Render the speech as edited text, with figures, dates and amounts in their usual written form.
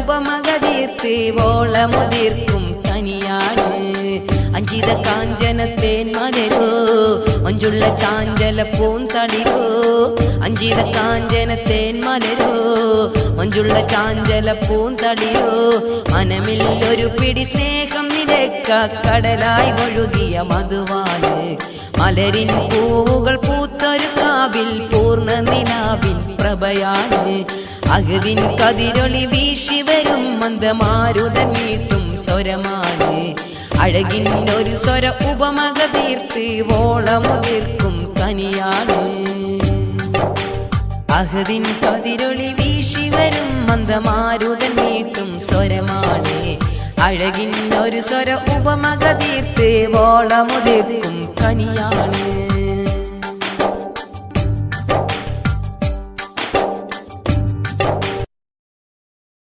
ഉപമകതീർത്ത് വോളമുതിർക്കും കനിയാണ് അഞ്ചിത കാഞ്ചനത്തേൻ മലരോ മഞ്ചുള്ള ചാഞ്ചല പൂന്തളിരോ അഞ്ചിത കാഞ്ചനത്തേൻ മലരോ മഞ്ചുള്ള ചാഞ്ചല പൂന്തളിരോ മനമിൽ ഒരു പിടി സ്നേഹം നിലക്ക കടലായി ഒഴുകിയ മധുവാണ് മലരിൻ പൂവുകൾ പൂത്തൊരു കാവിൽ പൂർണ്ണ നിലാവിൻ പ്രഭയാണ് അഹദിൻ കതിരൊളി വീശി വരും മന്ദമാരുതൻ മീട്ടും സ്വരമാണ് അഴകിൻ ഒരു സ്വര ഉപമകതീർത്ത് വോളമുതിർക്കും കനിയാണ് അഹദിൻ കതിരൊളി വീശി വരും മന്ദമാരുതൻ മീട്ടും സ്വരമാണ് അഴകിൻ ഒരു സ്വര ഉപമകതീർത്ത് വോളമുതിർക്കും കനിയാണ്